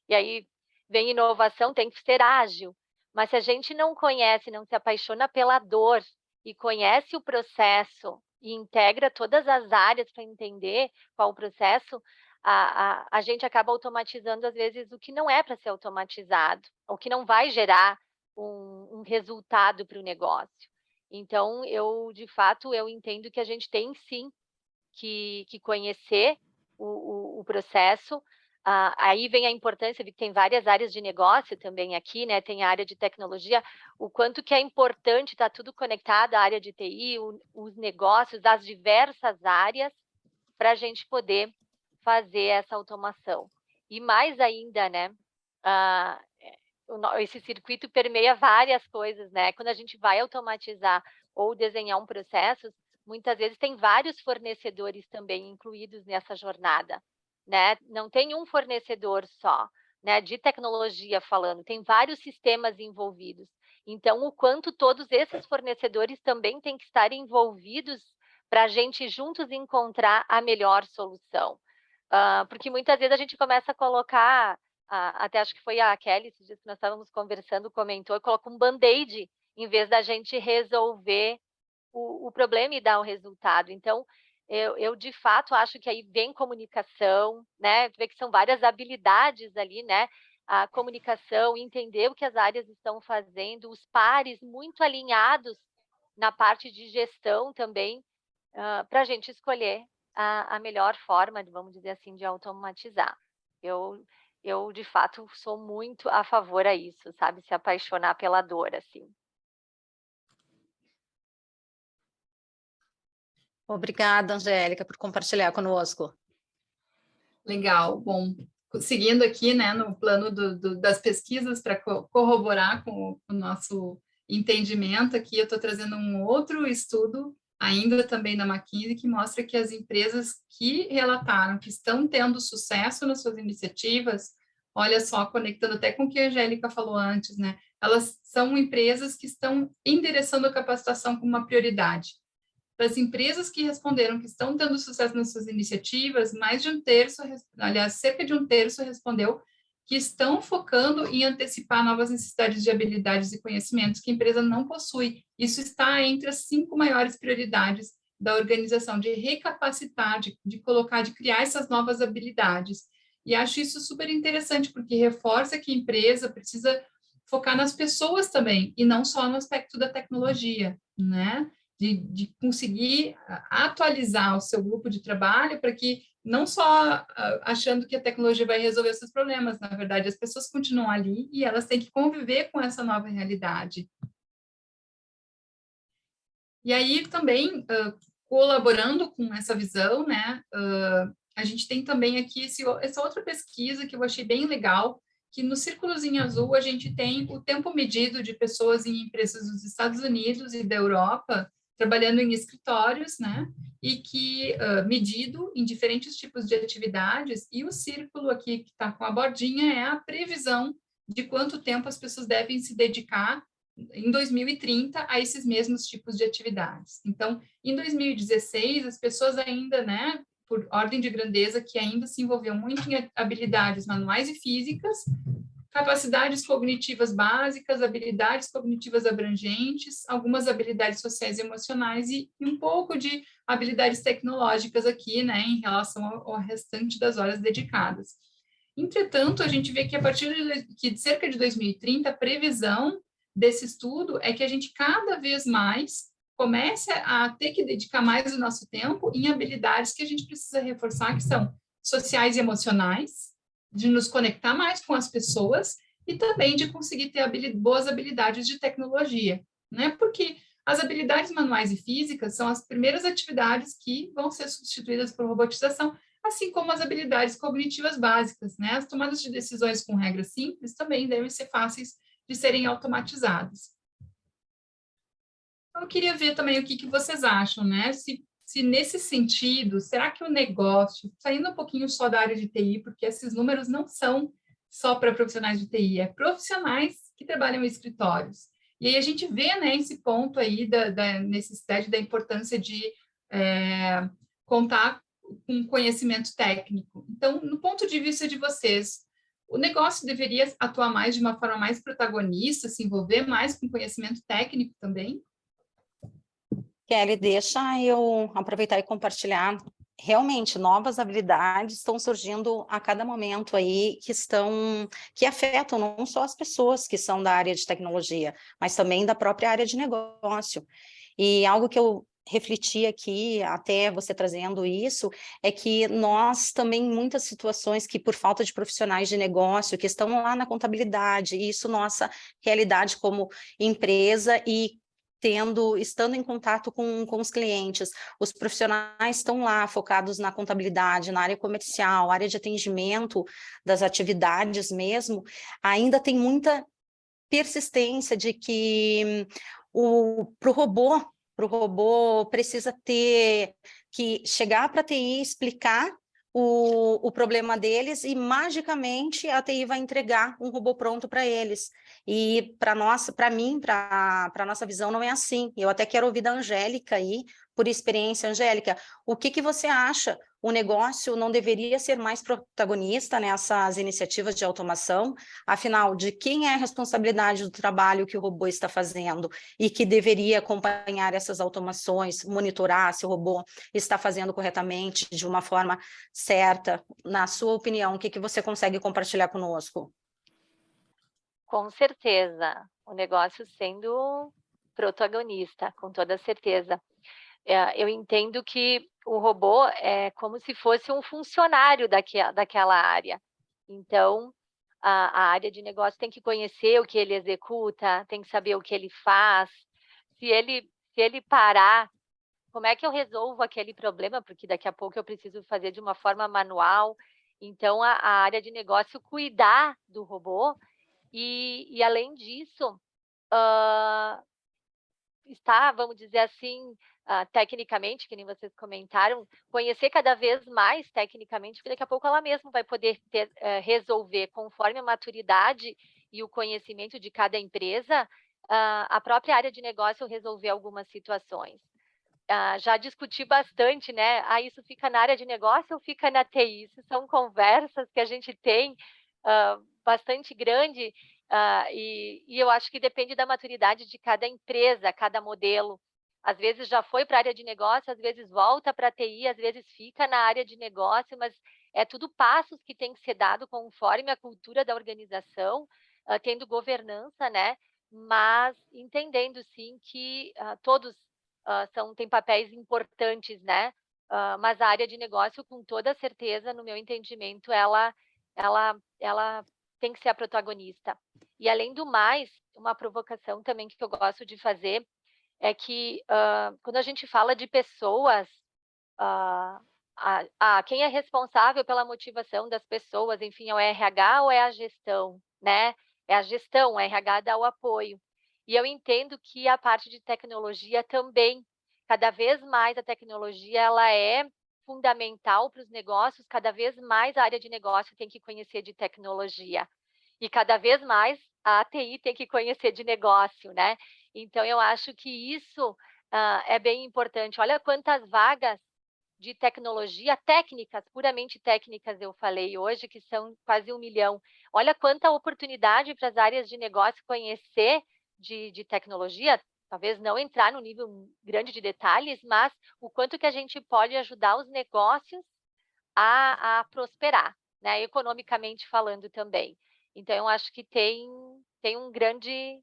E aí vem inovação, tem que ser ágil. Mas se a gente não conhece, não se apaixona pela dor e conhece o processo e integra todas as áreas para entender qual o processo, a gente acaba automatizando, às vezes, o que não é para ser automatizado, o que não vai gerar um resultado para o negócio. Então, de fato, eu entendo que a gente tem sim que conhecer o processo. Aí vem a importância de que tem várias áreas de negócio também aqui, né? Tem a área de tecnologia, o quanto que é importante estar tudo conectado, a área de TI, os negócios, as diversas áreas, para a gente poder fazer essa automação. E mais ainda, né? Esse circuito permeia várias coisas, né? Quando a gente vai automatizar ou desenhar um processo, muitas vezes tem vários fornecedores também incluídos nessa jornada, né? Não tem um fornecedor só, né? De tecnologia falando, tem vários sistemas envolvidos. Então, o quanto todos esses fornecedores também têm que estar envolvidos para a gente juntos encontrar a melhor solução. Porque muitas vezes a gente começa a colocar, até acho que foi a Kelly, esses dias que nós estávamos conversando, comentou, coloca um band-aid em vez da gente resolver o problema e dar o resultado. Então, eu de fato acho que aí vem comunicação, né? Tu vê que são várias habilidades ali, né? A comunicação, entender o que as áreas estão fazendo, os pares muito alinhados na parte de gestão também, para a gente escolher a melhor forma, vamos dizer assim, de automatizar. Eu, de fato, sou muito a favor a isso, sabe? Se apaixonar pela dor, assim. Obrigada, Angélica, por compartilhar conosco. Legal. Bom, seguindo aqui, né, no plano das pesquisas para corroborar com o nosso entendimento aqui, eu estou trazendo um outro estudo, ainda também da McKinsey, que mostra que as empresas que relataram que estão tendo sucesso nas suas iniciativas, olha só, conectando até com o que a Angélica falou antes, né, elas são empresas que estão endereçando a capacitação como uma prioridade. Das empresas que responderam que estão tendo sucesso nas suas iniciativas, mais de um terço, aliás, cerca de um terço respondeu que estão focando em antecipar novas necessidades de habilidades e conhecimentos que a empresa não possui. Isso está entre as 5 maiores prioridades da organização, de recapacitar, de colocar, de criar essas novas habilidades. E acho isso super interessante, porque reforça que a empresa precisa focar nas pessoas também, e não só no aspecto da tecnologia, né? De conseguir atualizar o seu grupo de trabalho para que não só achando que a tecnologia vai resolver esses problemas, na verdade, as pessoas continuam ali e elas têm que conviver com essa nova realidade. E aí também, colaborando com essa visão, né, a gente tem também aqui essa outra pesquisa que eu achei bem legal, que no círculozinho azul a gente tem o tempo medido de pessoas em empresas dos Estados Unidos e da Europa, trabalhando em escritórios, né? E que, medido em diferentes tipos de atividades, e o círculo aqui que está com a bordinha é a previsão de quanto tempo as pessoas devem se dedicar em 2030 a esses mesmos tipos de atividades. Então, em 2016, as pessoas ainda, né, por ordem de grandeza, que ainda se envolviam muito em habilidades manuais e físicas, capacidades cognitivas básicas, habilidades cognitivas abrangentes, algumas habilidades sociais e emocionais e um pouco de habilidades tecnológicas aqui, né, em relação ao restante das horas dedicadas. Entretanto, a gente vê que a partir de cerca de 2030, a previsão desse estudo é que a gente cada vez mais comece a ter que dedicar mais o nosso tempo em habilidades que a gente precisa reforçar, que são sociais e emocionais, de nos conectar mais com as pessoas e também de conseguir ter boas habilidades de tecnologia, né? Porque as habilidades manuais e físicas são as primeiras atividades que vão ser substituídas por robotização, assim como as habilidades cognitivas básicas, né? As tomadas de decisões com regras simples também devem ser fáceis de serem automatizadas. Então, eu queria ver também o que vocês acham, né? Se nesse sentido, será que o negócio, saindo um pouquinho só da área de TI, porque esses números não são só para profissionais de TI, é profissionais que trabalham em escritórios. E aí a gente vê, né, esse ponto aí da necessidade, da importância de contar com conhecimento técnico. Então, no ponto de vista de vocês, o negócio deveria atuar mais de uma forma mais protagonista, se envolver mais com conhecimento técnico também? Kelly, deixa eu aproveitar e compartilhar. Realmente, novas habilidades estão surgindo a cada momento aí que afetam não só as pessoas que são da área de tecnologia, mas também da própria área de negócio. E algo que eu refleti aqui, até você trazendo isso, é que nós também, em muitas situações que por falta de profissionais de negócio, que estão lá na contabilidade, isso nossa realidade como empresa e estando em contato com os clientes, os profissionais estão lá focados na contabilidade, na área comercial, área de atendimento das atividades mesmo, ainda tem muita persistência de que para o robô precisa ter que chegar para a TI, explicar o problema deles e magicamente a TI vai entregar um robô pronto para eles. E para a nossa visão não é assim. Eu até quero ouvir da Angélica aí, por experiência, Angélica, o que você acha? O negócio não deveria ser mais protagonista nessas iniciativas de automação? Afinal, de quem é a responsabilidade do trabalho que o robô está fazendo e que deveria acompanhar essas automações, monitorar se o robô está fazendo corretamente, de uma forma certa? Na sua opinião, o que você consegue compartilhar conosco? Com certeza, o negócio sendo protagonista, com toda certeza. Eu entendo que o robô é como se fosse um funcionário daquela área. Então, a área de negócio tem que conhecer o que ele executa, tem que saber o que ele faz. Se ele parar, como é que eu resolvo aquele problema? Porque daqui a pouco eu preciso fazer de uma forma manual. Então, a área de negócio cuidar do robô e além disso, está, vamos dizer assim, tecnicamente, que nem vocês comentaram, conhecer cada vez mais tecnicamente, porque daqui a pouco ela mesma vai poder resolver, conforme a maturidade e o conhecimento de cada empresa, a própria área de negócio resolver algumas situações. Já discuti bastante, né? Isso fica na área de negócio ou fica na TI? Isso são conversas que a gente tem bastante grande, e eu acho que depende da maturidade de cada empresa, cada modelo. Às vezes já foi para a área de negócio, às vezes volta para a TI, às vezes fica na área de negócio, mas é tudo passos que tem que ser dado conforme a cultura da organização, tendo governança, né? Mas entendendo, sim, que todos têm papéis importantes, né? Mas a área de negócio, com toda certeza, no meu entendimento, ela tem que ser a protagonista. E, além do mais, uma provocação também que eu gosto de fazer é que, quando a gente fala de pessoas, quem é responsável pela motivação das pessoas, enfim, é o RH ou é a gestão, né? É a gestão, o RH dá o apoio. E eu entendo que a parte de tecnologia também, cada vez mais a tecnologia ela é fundamental para os negócios, cada vez mais a área de negócio tem que conhecer de tecnologia. E cada vez mais a TI tem que conhecer de negócio, né? Então, eu acho que isso é bem importante. Olha quantas vagas de tecnologia, técnicas, puramente técnicas, eu falei hoje, que são quase 1 milhão. Olha quanta oportunidade para as áreas de negócio conhecer de tecnologia, talvez não entrar no nível grande de detalhes, mas o quanto que a gente pode ajudar os negócios a prosperar, né? Economicamente falando também. Então, eu acho que tem um grande,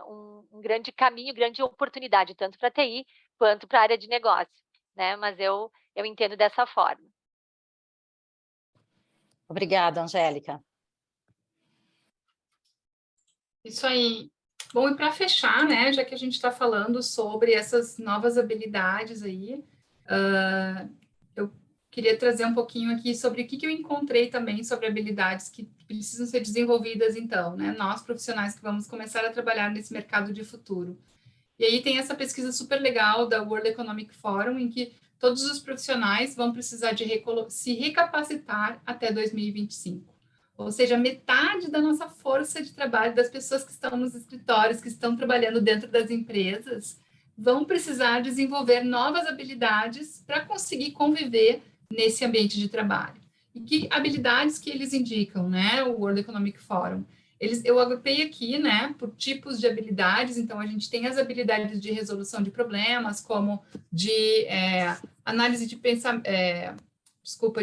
um grande caminho, grande oportunidade, tanto para a TI quanto para a área de negócio, né? Mas eu entendo dessa forma. Obrigada, Angélica. Isso aí. Bom, e para fechar, né, já que a gente está falando sobre essas novas habilidades aí, eu queria trazer um pouquinho aqui sobre o que eu encontrei também sobre habilidades que precisam ser desenvolvidas, então, né? Nós, profissionais que vamos começar a trabalhar nesse mercado de futuro. E aí tem essa pesquisa super legal da World Economic Forum, em que todos os profissionais vão precisar de se recapacitar até 2025. Ou seja, metade da nossa força de trabalho, das pessoas que estão nos escritórios, que estão trabalhando dentro das empresas, vão precisar desenvolver novas habilidades para conseguir conviver nesse ambiente de trabalho. E que habilidades que eles indicam, né? O World Economic Forum. Eu agrupei aqui, né, por tipos de habilidades. Então, a gente tem as habilidades de resolução de problemas, como de análise de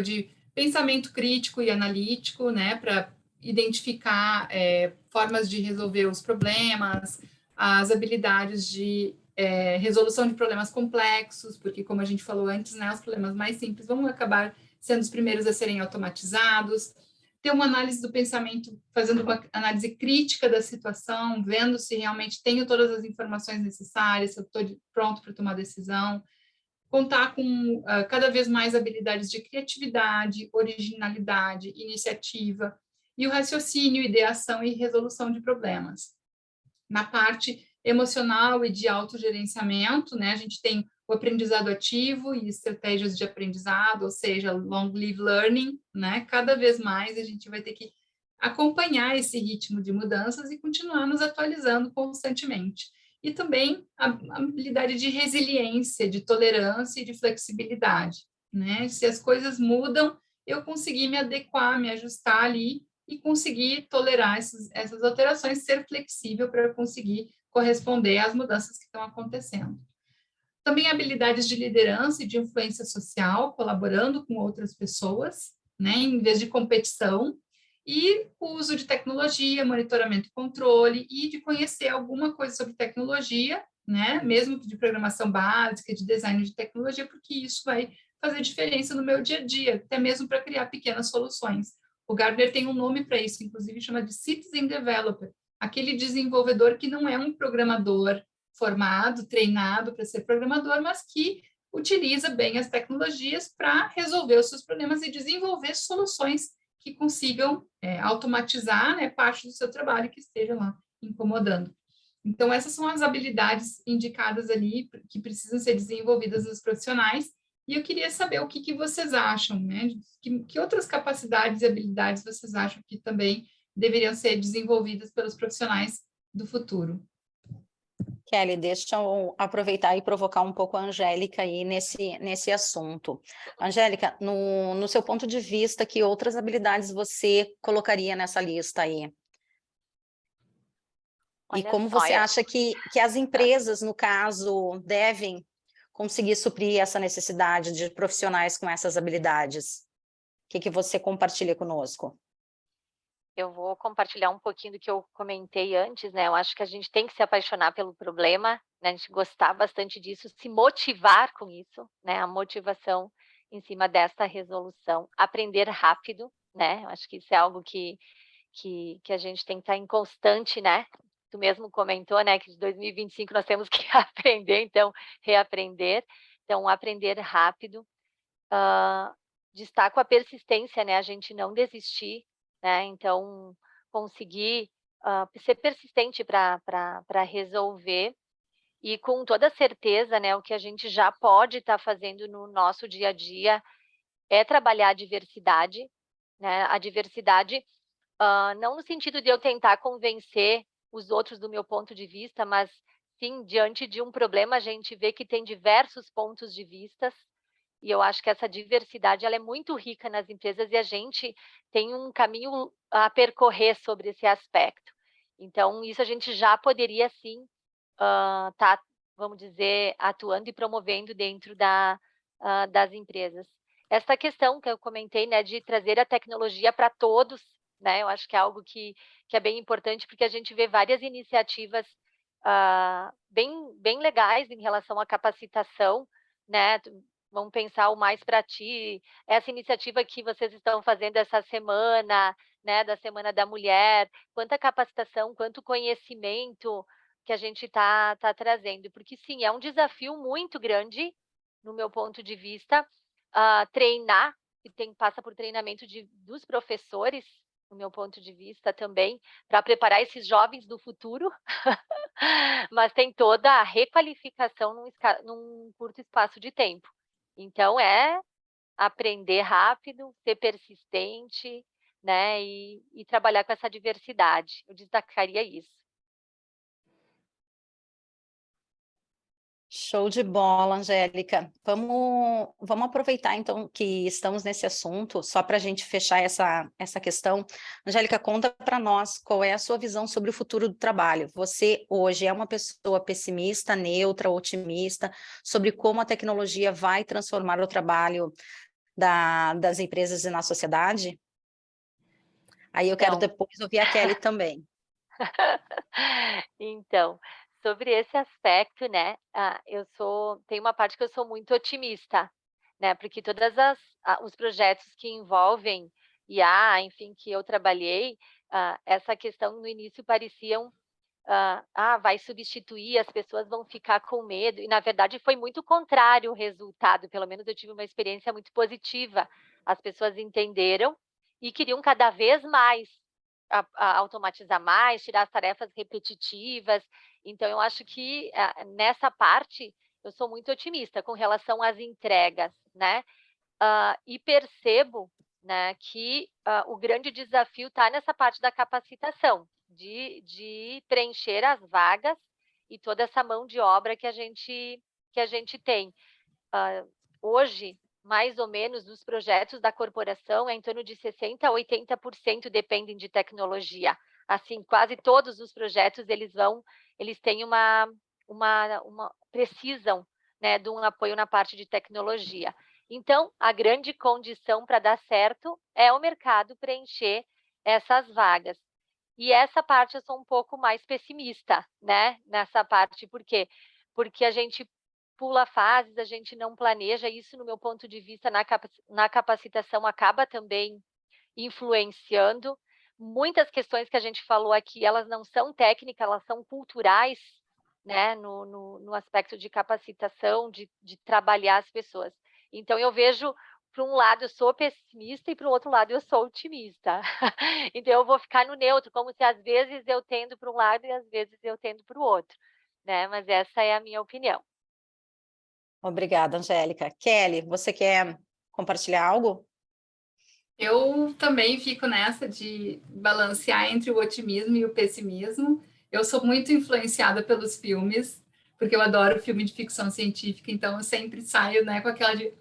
de pensamento crítico e analítico, né, para identificar formas de resolver os problemas, as habilidades de resolução de problemas complexos, porque, como a gente falou antes, né, os problemas mais simples vão acabar sendo os primeiros a serem automatizados. Ter uma análise do pensamento, fazendo uma análise crítica da situação, vendo se realmente tenho todas as informações necessárias, se eu estou pronto para tomar decisão. Contar com cada vez mais habilidades de criatividade, originalidade, iniciativa, e o raciocínio, ideação e resolução de problemas. Na parte emocional e de autogerenciamento, né, a gente tem o aprendizado ativo e estratégias de aprendizado, ou seja, long live learning, né? Cada vez mais a gente vai ter que acompanhar esse ritmo de mudanças e continuar nos atualizando constantemente. E também a habilidade de resiliência, de tolerância e de flexibilidade, né? Se as coisas mudam, eu conseguir me adequar, me ajustar ali e conseguir tolerar essas alterações, ser flexível para conseguir corresponder às mudanças que estão acontecendo. Também habilidades de liderança e de influência social, colaborando com outras pessoas, né, em vez de competição, e o uso de tecnologia, monitoramento e controle, e de conhecer alguma coisa sobre tecnologia, né, mesmo que de programação básica, de design de tecnologia, porque isso vai fazer diferença no meu dia a dia, até mesmo para criar pequenas soluções. O Gartner tem um nome para isso, inclusive chama de Citizen Developer, aquele desenvolvedor que não é um programador formado, treinado para ser programador, mas que utiliza bem as tecnologias para resolver os seus problemas e desenvolver soluções que consigam automatizar, né, parte do seu trabalho que esteja lá incomodando. Então, essas são as habilidades indicadas ali que precisam ser desenvolvidas nos profissionais. E eu queria saber o que vocês acham, né? Que outras capacidades e habilidades vocês acham que também deveriam ser desenvolvidas pelos profissionais do futuro? Kelly, deixa eu aproveitar e provocar um pouco a Angélica aí nesse assunto. Angélica, no seu ponto de vista, que outras habilidades você colocaria nessa lista aí? E como você acha que as empresas, no caso, devem conseguir suprir essa necessidade de profissionais com essas habilidades? O que você compartilha conosco? Eu vou compartilhar um pouquinho do que eu comentei antes, né? Eu acho que a gente tem que se apaixonar pelo problema, né? A gente gostar bastante disso, se motivar com isso, né? A motivação em cima desta resolução, aprender rápido, né? Eu acho que isso é algo que a gente tem que estar em constante, né? Tu mesmo comentou, né, que de 2025 nós temos que aprender, então, reaprender. Então, aprender rápido. Destaco a persistência, né? A gente não desistir, né? Então, conseguir ser persistente para resolver. E com toda certeza, né, o que a gente já pode estar fazendo no nosso dia a dia é trabalhar a diversidade, né? A diversidade, não no sentido de eu tentar convencer os outros do meu ponto de vista, mas sim, diante de um problema, a gente vê que tem diversos pontos de vistas, e eu acho que essa diversidade ela é muito rica nas empresas e a gente tem um caminho a percorrer sobre esse aspecto. Então, isso a gente já poderia sim estar, vamos dizer, atuando e promovendo dentro das empresas. Essa questão que eu comentei, né, de trazer a tecnologia para todos, né, eu acho que é algo que é bem importante, porque a gente vê várias iniciativas bem legais em relação à capacitação, né? Vamos pensar o Mais para Ti, essa iniciativa que vocês estão fazendo essa semana, né, da Semana da Mulher, quanta capacitação, quanto conhecimento que a gente está trazendo, porque sim, é um desafio muito grande, no meu ponto de vista, treinar, e passa por treinamento dos professores, no meu ponto de vista também, para preparar esses jovens do futuro, mas tem toda a requalificação num curto espaço de tempo. Então, é aprender rápido, ser persistente, né, e trabalhar com essa diversidade. Eu destacaria isso. Show de bola, Angélica. Vamos aproveitar, então, que estamos nesse assunto, só para a gente fechar essa questão. Angélica, conta para nós qual é a sua visão sobre o futuro do trabalho. Você, hoje, é uma pessoa pessimista, neutra, otimista, sobre como a tecnologia vai transformar o trabalho das empresas e na sociedade? Aí eu quero depois ouvir a Kelly também. Então, sobre esse aspecto, né, tem uma parte que eu sou muito otimista, né, porque os projetos que envolvem IA, enfim, que eu trabalhei, essa questão no início pareciam, vai substituir, as pessoas vão ficar com medo, e na verdade foi muito contrário o resultado, pelo menos eu tive uma experiência muito positiva. As pessoas entenderam e queriam cada vez mais automatizar mais, tirar as tarefas repetitivas. Então, eu acho que nessa parte eu sou muito otimista com relação às entregas, né? E percebo, né, que o grande desafio está nessa parte da capacitação, de preencher as vagas e toda essa mão de obra que a gente tem. Hoje, mais ou menos, dos projetos da corporação, é em torno de 60% a 80% dependem de tecnologia. Assim, quase todos os projetos, eles têm precisam, né, de um apoio na parte de tecnologia. Então, a grande condição para dar certo é o mercado preencher essas vagas. E essa parte eu sou um pouco mais pessimista, né, nessa parte. Por quê? Porque a gente pula fases, a gente não planeja. Isso, no meu ponto de vista, na capacitação, acaba também influenciando. Muitas questões que a gente falou aqui, elas não são técnicas, elas são culturais, né, no aspecto de capacitação, de trabalhar as pessoas. Então, eu vejo, para um lado, eu sou pessimista e, para o outro lado, eu sou otimista. Então, eu vou ficar no neutro, como se às vezes eu tendo para um lado e às vezes eu tendo para o outro, né? Mas essa é a minha opinião. Obrigada, Angélica. Kelly, você quer compartilhar algo? Eu também fico nessa de balancear entre o otimismo e o pessimismo. Eu sou muito influenciada pelos filmes, porque eu adoro filme de ficção científica, então eu sempre saio, né, com aquela de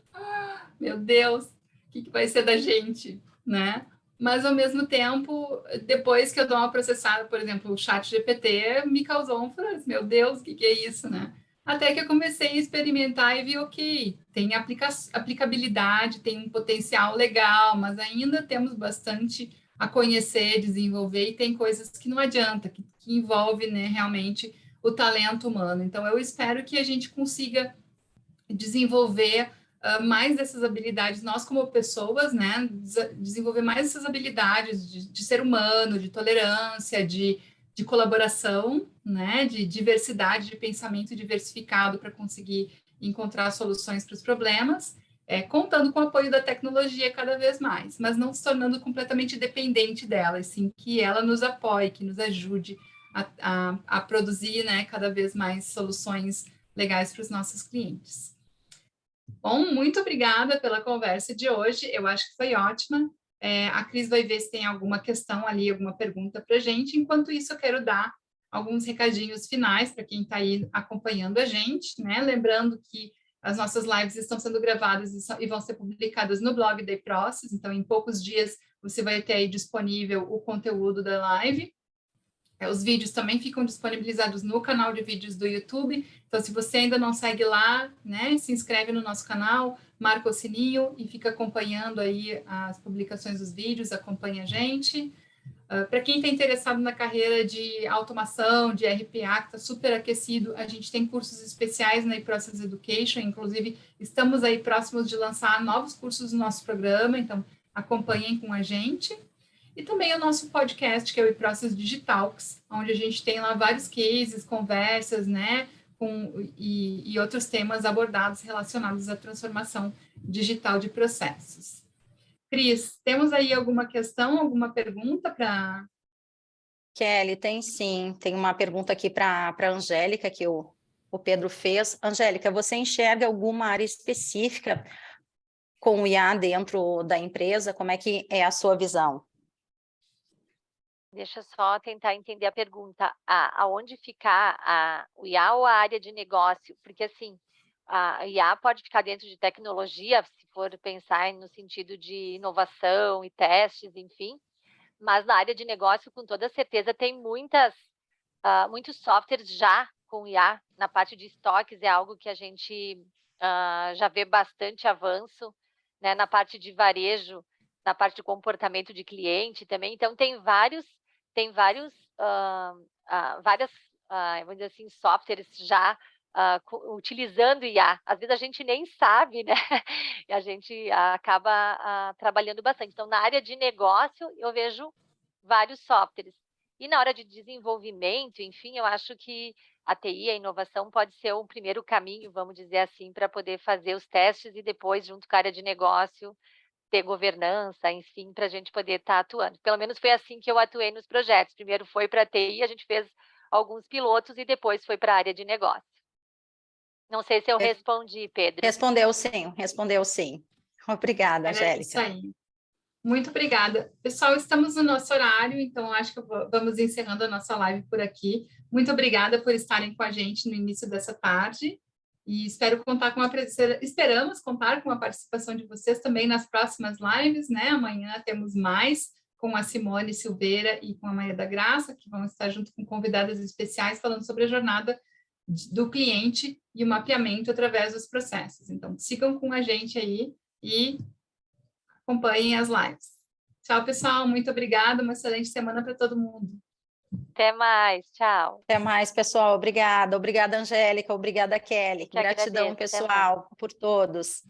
meu Deus, o que vai ser da gente, né? Mas, ao mesmo tempo, depois que eu dou uma processada, por exemplo, o chat GPT me causou um furor. Meu Deus, o que é isso, né? Até que eu comecei a experimentar e vi, ok, tem aplicabilidade, tem um potencial legal, mas ainda temos bastante a conhecer, desenvolver, e tem coisas que não adianta, que envolve, né, realmente o talento humano. Então, eu espero que a gente consiga desenvolver mais dessas habilidades, nós como pessoas, né, desenvolver mais essas habilidades de ser humano, de tolerância, de colaboração, né, de diversidade de pensamento diversificado para conseguir encontrar soluções para os problemas, contando com o apoio da tecnologia cada vez mais, mas não se tornando completamente dependente dela, e sim que ela nos apoie, que nos ajude a produzir, né, cada vez mais soluções legais para os nossos clientes. Bom, muito obrigada pela conversa de hoje, eu acho que foi ótima. A Cris vai ver se tem alguma questão ali, alguma pergunta para a gente. Enquanto isso, eu quero dar alguns recadinhos finais para quem está aí acompanhando a gente, né? Lembrando que as nossas lives estão sendo gravadas e vão ser publicadas no blog da eProcess, então em poucos dias você vai ter aí disponível o conteúdo da live. Os vídeos também ficam disponibilizados no canal de vídeos do YouTube. Então, se você ainda não segue lá, né, se inscreve no nosso canal, marca o sininho e fica acompanhando aí as publicações dos vídeos, acompanha a gente. Para quem está interessado na carreira de automação, de RPA, que está super aquecido, a gente tem cursos especiais na eProcess Education, inclusive estamos aí próximos de lançar novos cursos no nosso programa, então acompanhem com a gente. E também o nosso podcast, que é o eProcess Digitalks, onde a gente tem lá vários cases, conversas, né, e outros temas abordados relacionados à transformação digital de processos. Cris, temos aí alguma questão, alguma pergunta para... Kelly, tem sim. Tem uma pergunta aqui para a Angélica, que o Pedro fez. Angélica, você enxerga alguma área específica com o IA dentro da empresa? Como é que é a sua visão? Deixa eu só tentar entender a pergunta. Aonde ficar o IA ou a área de negócio? Porque, assim, a IA pode ficar dentro de tecnologia, se for pensar no sentido de inovação e testes, enfim, mas na área de negócio, com toda certeza, tem muitos softwares já com IA. Na parte de estoques é algo que a gente já vê bastante avanço, né? Na parte de varejo, na parte de comportamento de cliente também. Então, tem várias, vamos dizer assim, softwares já utilizando IA. Às vezes a gente nem sabe, né? E a gente acaba trabalhando bastante. Então, na área de negócio, eu vejo vários softwares. E na hora de desenvolvimento, enfim, eu acho que a TI, a inovação, pode ser um primeiro caminho, vamos dizer assim, para poder fazer os testes e depois, junto com a área de negócio, ter governança, enfim, para a gente poder estar atuando. Pelo menos foi assim que eu atuei nos projetos. Primeiro foi para a TI, a gente fez alguns pilotos e depois foi para a área de negócio. Não sei se eu respondi, Pedro. Respondeu sim. Obrigada, Angélica. Isso aí. Muito obrigada. Pessoal, estamos no nosso horário, então acho que vamos encerrando a nossa live por aqui. Muito obrigada por estarem com a gente no início dessa tarde e esperamos contar com a participação de vocês também nas próximas lives, né? Amanhã temos mais com a Simone Silveira e com a Maria da Graça, que vão estar junto com convidadas especiais falando sobre a jornada do cliente e o mapeamento através dos processos. Então, sigam com a gente aí e acompanhem as lives. Tchau, pessoal. Muito obrigada. Uma excelente semana para todo mundo. Até mais. Tchau. Até mais, pessoal. Obrigada. Obrigada, Angélica. Obrigada, Kelly. Gratidão, agradeço. pessoal, por todos.